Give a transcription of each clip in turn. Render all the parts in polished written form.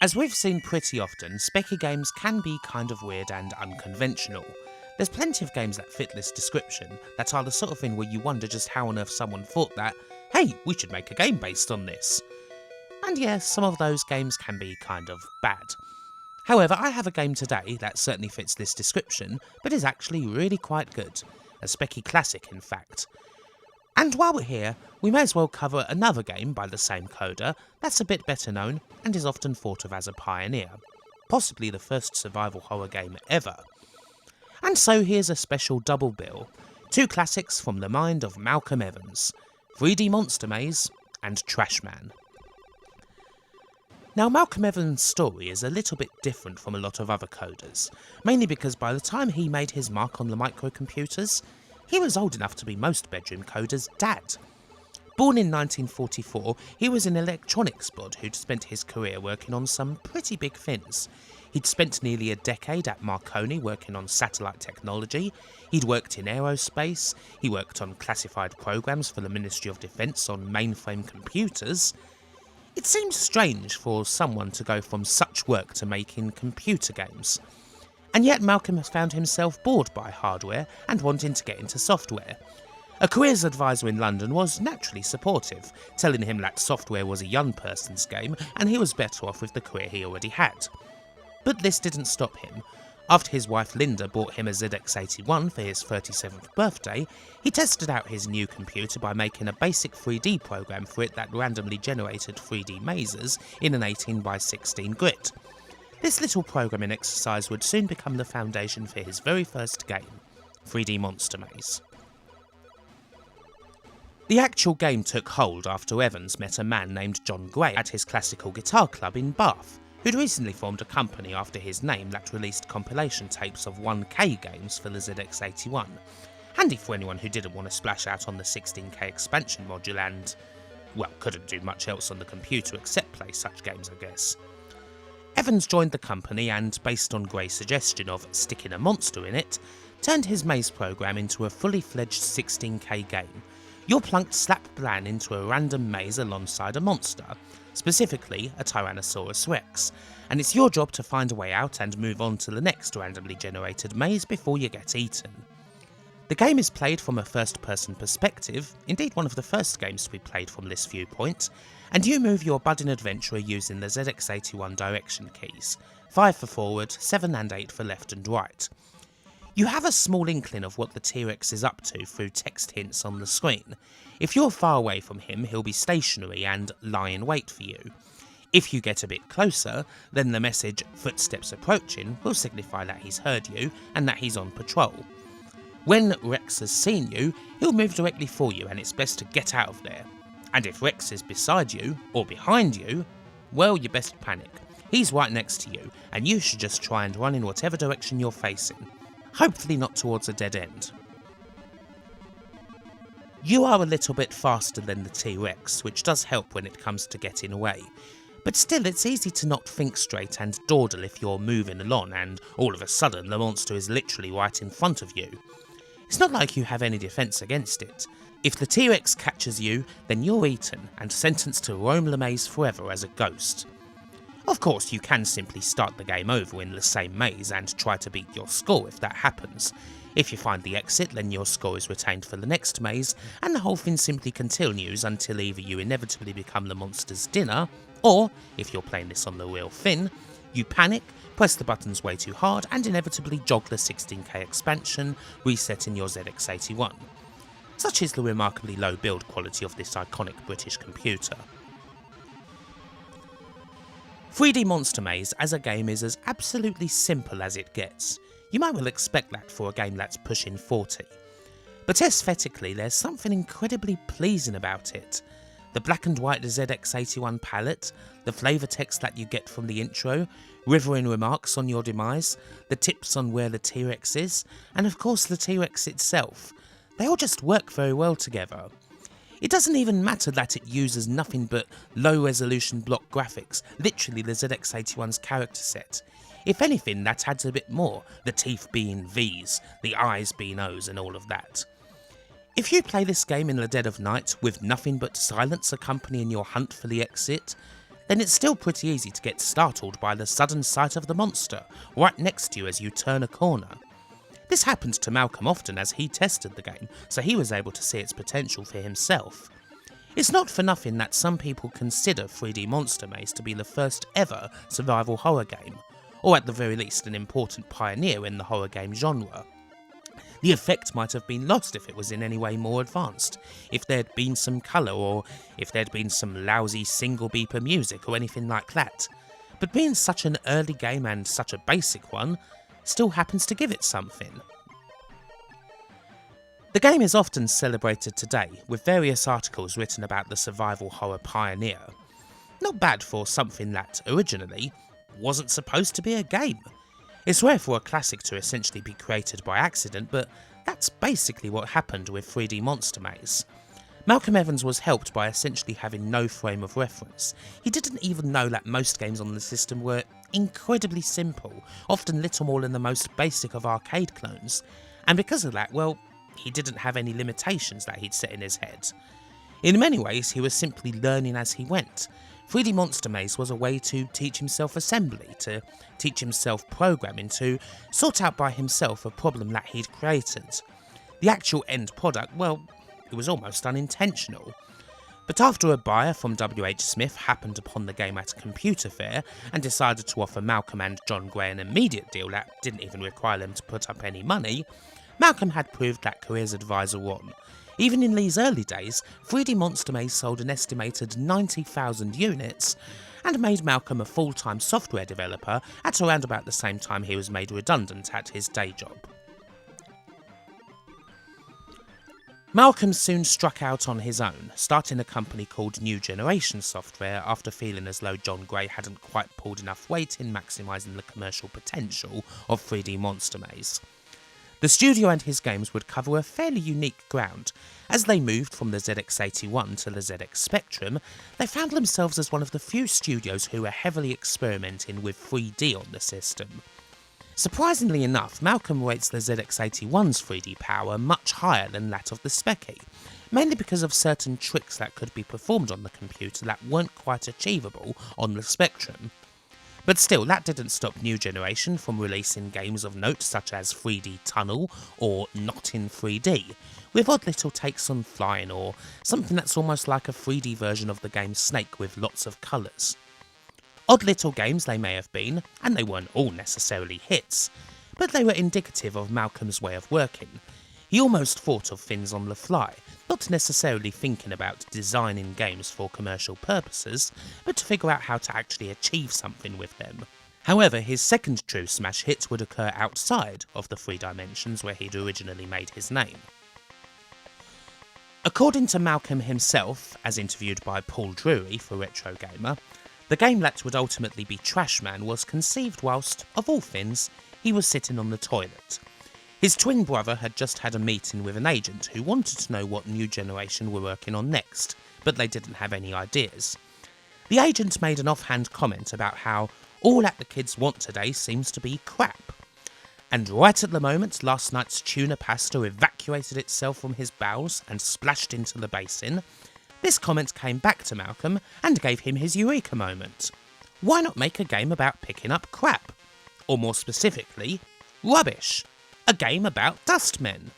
As we've seen pretty often, Speccy games can be kind of weird and unconventional. There's plenty of games that fit this description that are the sort of thing where you wonder just how on earth someone thought that, hey, we should make a game based on this. And yes, some of those games can be kind of bad. However, I have a game today that certainly fits this description, but is actually really quite good. A Speccy classic, in fact. And while we're here, we may as well cover another game by the same coder that's a bit better known and is often thought of as a pioneer. Possibly the first survival horror game ever. And so here's a special double bill. Two classics from the mind of Malcolm Evans. 3D Monster Maze and Trashman. Now, Malcolm Evans' story is a little bit different from a lot of other coders, mainly because by the time he made his mark on the microcomputers, he was old enough to be most bedroom coders' dad. Born in 1944, he was an electronics bod who'd spent his career working on some pretty big things. He'd spent nearly a decade at Marconi working on satellite technology, he'd worked in aerospace, he worked on classified programs for the Ministry of Defence on mainframe computers. It seems strange for someone to go from such work to making computer games. And yet Malcolm has found himself bored by hardware and wanting to get into software. A careers advisor in London was naturally supportive, telling him that software was a young person's game and he was better off with the career he already had. But this didn't stop him. After his wife Linda bought him a ZX81 for his 37th birthday, he tested out his new computer by making a basic 3D program for it that randomly generated 3D mazes in an 18x16 grid. This little programming exercise would soon become the foundation for his very first game, 3D Monster Maze. The actual game took hold after Evans met a man named John Gray at his classical guitar club in Bath, who'd recently formed a company after his name that released compilation tapes of 1K games for the ZX81. Handy for anyone who didn't want to splash out on the 16K expansion module and, well, couldn't do much else on the computer except play such games, I guess. Evans joined the company and, based on Gray's suggestion of sticking a monster in it, turned his maze program into a fully fledged 16K game. You're plunked slap blam into a random maze alongside a monster, specifically a Tyrannosaurus Rex, and it's your job to find a way out and move on to the next randomly generated maze before you get eaten. The game is played from a first-person perspective, indeed one of the first games to be played from this viewpoint, and you move your budding adventurer using the ZX81 direction keys, 5 for forward, 7 and 8 for left and right. You have a small inkling of what the T-Rex is up to through text hints on the screen. If you're far away from him, he'll be stationary and lie in wait for you. If you get a bit closer, then the message "footsteps approaching" will signify that he's heard you and that he's on patrol. When Rex has seen you, he'll move directly for you and it's best to get out of there. And if Rex is beside you, or behind you, well, you best panic. He's right next to you, and you should just try and run in whatever direction you're facing. Hopefully not towards a dead end. You are a little bit faster than the T-Rex, which does help when it comes to getting away. But still, it's easy to not think straight and dawdle if you're moving along and all of a sudden the monster is literally right in front of you. It's not like you have any defence against it. If the T-Rex catches you, then you're eaten and sentenced to roam the maze forever as a ghost. Of course, you can simply start the game over in the same maze and try to beat your score if that happens. If you find the exit, then your score is retained for the next maze, and the whole thing simply continues until either you inevitably become the monster's dinner, or, if you're playing this on the real thing, you panic, press the buttons way too hard, and inevitably jog the 16K expansion, resetting your ZX81. Such is the remarkably low build quality of this iconic British computer. 3D Monster Maze as a game is as absolutely simple as it gets. You might well expect that for a game that's pushing 40. But aesthetically, there's something incredibly pleasing about it. The black and white ZX81 palette, the flavour text that you get from the intro, riverine remarks on your demise, the tips on where the T-Rex is, and of course the T-Rex itself. They all just work very well together. It doesn't even matter that it uses nothing but low-resolution block graphics, literally the ZX81's character set. If anything, that adds a bit more, the teeth being V's, the eyes being O's and all of that. If you play this game in the dead of night with nothing but silence accompanying your hunt for the exit, then it's still pretty easy to get startled by the sudden sight of the monster right next to you as you turn a corner. This happened to Malcolm often as he tested the game, so he was able to see its potential for himself. It's not for nothing that some people consider 3D Monster Maze to be the first ever survival horror game, or at the very least an important pioneer in the horror game genre. The effect might have been lost if it was in any way more advanced, if there'd been some colour, or if there'd been some lousy single beeper music or anything like that. But being such an early game and such a basic one, still happens to give it something. The game is often celebrated today, with various articles written about the survival horror pioneer. Not bad for something that, originally, wasn't supposed to be a game. It's rare for a classic to essentially be created by accident, but that's basically what happened with 3D Monster Maze. Malcolm Evans was helped by essentially having no frame of reference. He didn't even know that most games on the system were incredibly simple, often little more than the most basic of arcade clones, and because of that, well, he didn't have any limitations that he'd set in his head. In many ways, he was simply learning as he went. 3D Monster Maze was a way to teach himself assembly, to teach himself programming, to sort out by himself a problem that he'd created. The actual end product, well, it was almost unintentional. But after a buyer from W.H. Smith happened upon the game at a computer fair and decided to offer Malcolm and John Gray an immediate deal that didn't even require them to put up any money, Malcolm had proved that careers advisor wrong. Even in these early days, 3D Monster Maze sold an estimated 90,000 units and made Malcolm a full-time software developer at around about the same time he was made redundant at his day job. Malcolm soon struck out on his own, starting a company called New Generation Software after feeling as though John Gray hadn't quite pulled enough weight in maximising the commercial potential of 3D Monster Maze. The studio and his games would cover a fairly unique ground. As they moved from the ZX81 to the ZX Spectrum, they found themselves as one of the few studios who were heavily experimenting with 3D on the system. Surprisingly enough, Malcolm rates the ZX81's 3D power much higher than that of the Speccy, mainly because of certain tricks that could be performed on the computer that weren't quite achievable on the Spectrum. But still, that didn't stop New Generation from releasing games of note such as 3D Tunnel or Not in 3D, with odd little takes on flying or something that's almost like a 3D version of the game Snake with lots of colours. Odd little games they may have been, and they weren't all necessarily hits, but they were indicative of Malcolm's way of working. He almost thought of things on the fly, not necessarily thinking about designing games for commercial purposes, but to figure out how to actually achieve something with them. However, his second true smash hit would occur outside of the 3 dimensions where he'd originally made his name. According to Malcolm himself, as interviewed by Paul Drury for Retro Gamer, the game that would ultimately be Trashman was conceived whilst, of all things, he was sitting on the toilet. His twin brother had just had a meeting with an agent who wanted to know what New Generation were working on next, but they didn't have any ideas. The agent made an offhand comment about how all that the kids want today seems to be crap. And right at the moment last night's tuna pasta evacuated itself from his bowels and splashed into the basin, this comment came back to Malcolm and gave him his eureka moment. Why not make a game about picking up crap? Or more specifically, rubbish. A game about dustmen.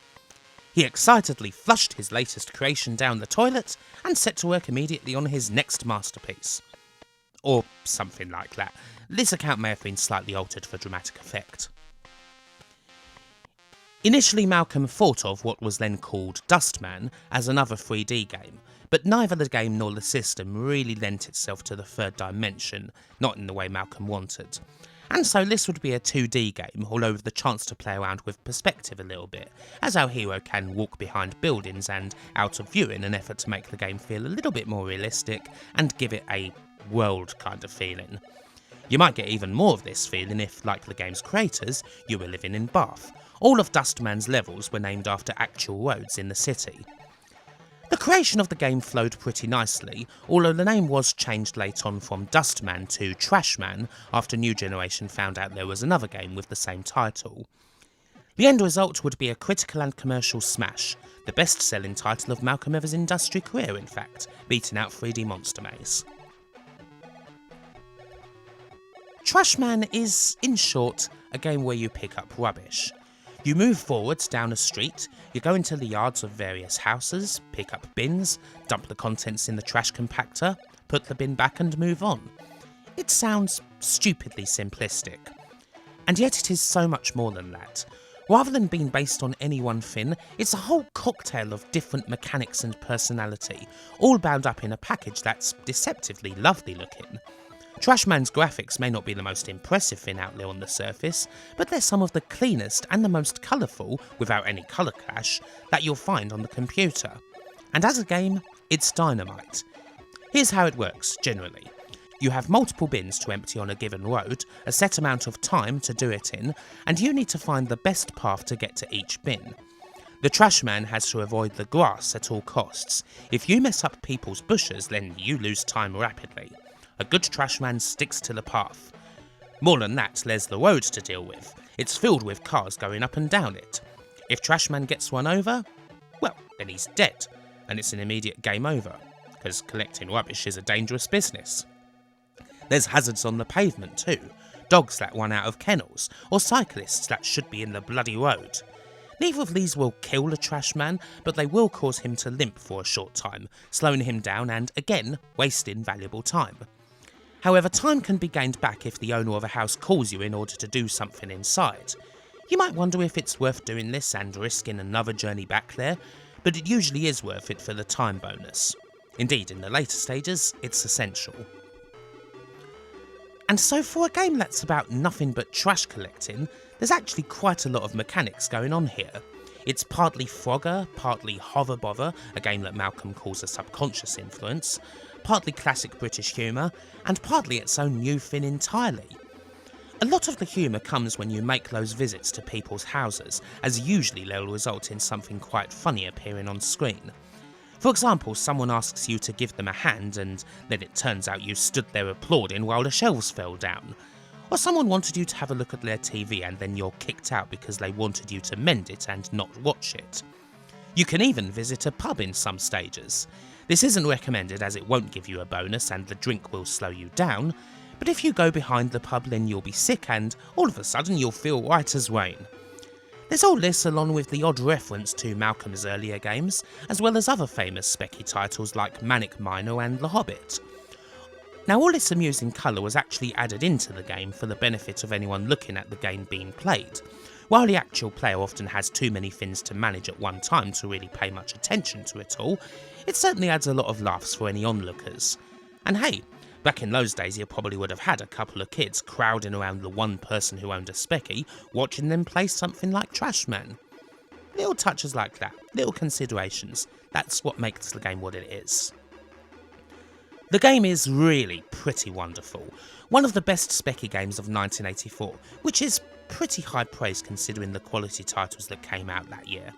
He excitedly flushed his latest creation down the toilet and set to work immediately on his next masterpiece. Or something like that. This account may have been slightly altered for dramatic effect. Initially, Malcolm thought of what was then called Dustman as another 3D game, but neither the game nor the system really lent itself to the third dimension, not in the way Malcolm wanted. And so this would be a 2D game, although with the chance to play around with perspective a little bit, as our hero can walk behind buildings and out of view in an effort to make the game feel a little bit more realistic and give it a world kind of feeling. You might get even more of this feeling if, like the game's creators, you were living in Bath. All of Dustman's levels were named after actual roads in the city. The creation of the game flowed pretty nicely, although the name was changed late on from Dustman to Trashman after New Generation found out there was another game with the same title. The end result would be a critical and commercial smash, the best-selling title of Malcolm Evans' industry career in fact, beating out 3D Monster Maze. Trashman is, in short, a game where you pick up rubbish. You move forwards down a street, you go into the yards of various houses, pick up bins, dump the contents in the trash compactor, put the bin back and move on. It sounds stupidly simplistic. And yet it is so much more than that. Rather than being based on any one thing, it's a whole cocktail of different mechanics and personality, all bound up in a package that's deceptively lovely looking. Trashman's graphics may not be the most impressive thing out there on the surface, but they're some of the cleanest and the most colourful, without any colour clash, that you'll find on the computer. And as a game, it's dynamite. Here's how it works, generally. You have multiple bins to empty on a given road, a set amount of time to do it in, and you need to find the best path to get to each bin. The Trashman has to avoid the grass at all costs. If you mess up people's bushes, then you lose time rapidly. A good Trashman sticks to the path. More than that, there's the road to deal with. It's filled with cars going up and down it. If Trashman gets one over, well, then he's dead, and it's an immediate game over, because collecting rubbish is a dangerous business. There's hazards on the pavement too, dogs that run out of kennels, or cyclists that should be in the bloody road. Neither of these will kill the Trashman, but they will cause him to limp for a short time, slowing him down and, again, wasting valuable time. However, time can be gained back if the owner of a house calls you in order to do something inside. You might wonder if it's worth doing this and risking another journey back there, but it usually is worth it for the time bonus. Indeed, in the later stages, it's essential. And so for a game that's about nothing but trash collecting, there's actually quite a lot of mechanics going on here. It's partly Frogger, partly Hover Bother, a game that Malcolm calls a subconscious influence, partly classic British humour, and partly its own new thing entirely. A lot of the humour comes when you make those visits to people's houses, as usually they'll result in something quite funny appearing on screen. For example, someone asks you to give them a hand and then it turns out you stood there applauding while the shelves fell down. Or someone wanted you to have a look at their TV and then you're kicked out because they wanted you to mend it and not watch it. You can even visit a pub in some stages. This isn't recommended as it won't give you a bonus and the drink will slow you down, but if you go behind the pub then you'll be sick and all of a sudden you'll feel right as rain. There's all this along with the odd reference to Malcolm's earlier games, as well as other famous Speccy titles like Manic Miner and The Hobbit. Now all this amusing colour was actually added into the game for the benefit of anyone looking at the game being played. While the actual player often has too many things to manage at one time to really pay much attention to it all, it certainly adds a lot of laughs for any onlookers. And hey, back in those days you probably would have had a couple of kids crowding around the one person who owned a Speccy, watching them play something like Trashman. Little touches like that, little considerations, that's what makes the game what it is. The game is really pretty wonderful, one of the best Speccy games of 1984, which is pretty high praise considering the quality titles that came out that year.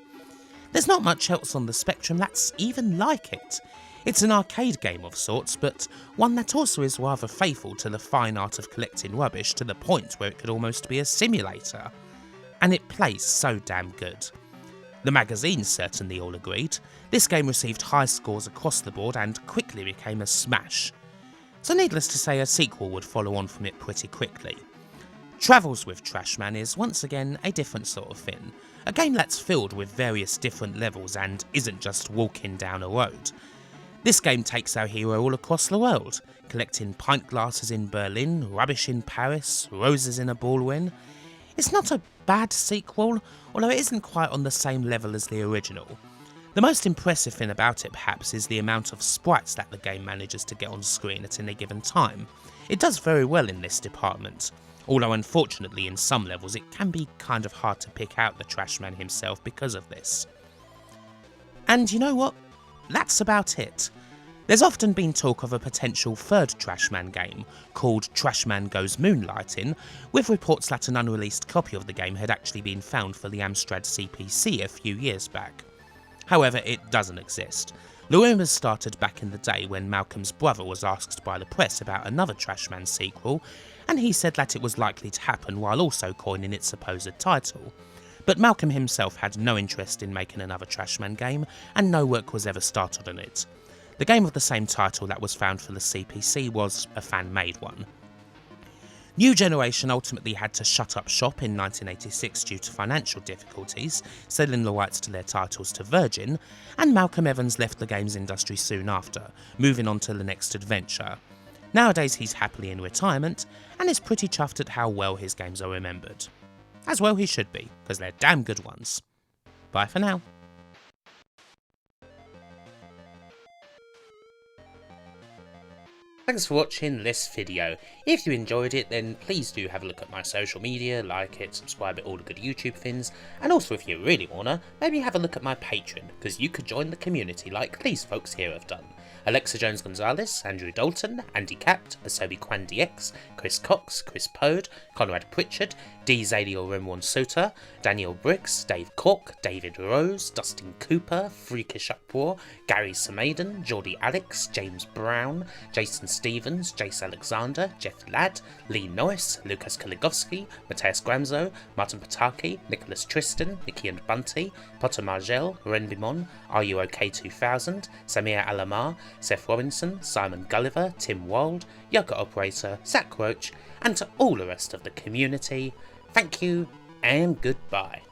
There's not much else on the spectrum that's even like it. It's an arcade game of sorts, but one that also is rather faithful to the fine art of collecting rubbish to the point where it could almost be a simulator. And it plays so damn good. The magazines certainly all agreed. This game received high scores across the board and quickly became a smash. So needless to say, a sequel would follow on from it pretty quickly. Travels with Trashman is once again a different sort of thing. A game that's filled with various different levels and isn't just walking down a road. This game takes our hero all across the world, collecting pint glasses in Berlin, rubbish in Paris, roses in a ballroom. It's not a bad sequel, although it isn't quite on the same level as the original. The most impressive thing about it perhaps is the amount of sprites that the game manages to get on screen at any given time. It does very well in this department, although unfortunately in some levels it can be kind of hard to pick out the Trashman himself because of this. And you know what? That's about it. There's often been talk of a potential third Trashman game, called Trashman Goes Moonlighting, with reports that an unreleased copy of the game had actually been found for the Amstrad CPC a few years back. However, it doesn't exist. The rumours started back in the day when Malcolm's brother was asked by the press about another Trashman sequel, and he said that it was likely to happen while also coining its supposed title. But Malcolm himself had no interest in making another Trashman game, and no work was ever started on it. The game of the same title that was found for the CPC was a fan-made one. New Generation ultimately had to shut up shop in 1986 due to financial difficulties, selling the rights to their titles to Virgin, and Malcolm Evans left the games industry soon after, moving on to the next adventure. Nowadays he's happily in retirement, and is pretty chuffed at how well his games are remembered. As well he should be, because they're damn good ones. Bye for now. Thanks for watching this video. If you enjoyed it, then please do have a look at my social media, like it, subscribe it, all the good YouTube things, and also if you really wanna, maybe have a look at my Patreon, because you could join the community like these folks here have done. Alexa Jones Gonzalez, Andrew Dalton, Andy Capt, Asobi Kwan DX, Chris Cox, Chris Pode, Conrad Pritchard, D. Zaliel Rimwan Suter, Daniel Briggs, Dave Cork, David Rose, Dustin Cooper, Freakish Uproar, Gary Samaden, Geordie Alex, James Brown, Jason Stevens, Jace Alexander, Jeff Ladd, Lee Norris, Lucas Kaligowski, Mateus Gramzo, Martin Pataki, Nicholas Tristan, Nicky and Bunty, Potter Margel, Ren Bimon, Are You OK 2000, Samir Alamar, Seth Robinson, Simon Gulliver, Tim Wald, Yoga Operator, Zach Roach, and to all the rest of the community, thank you and goodbye.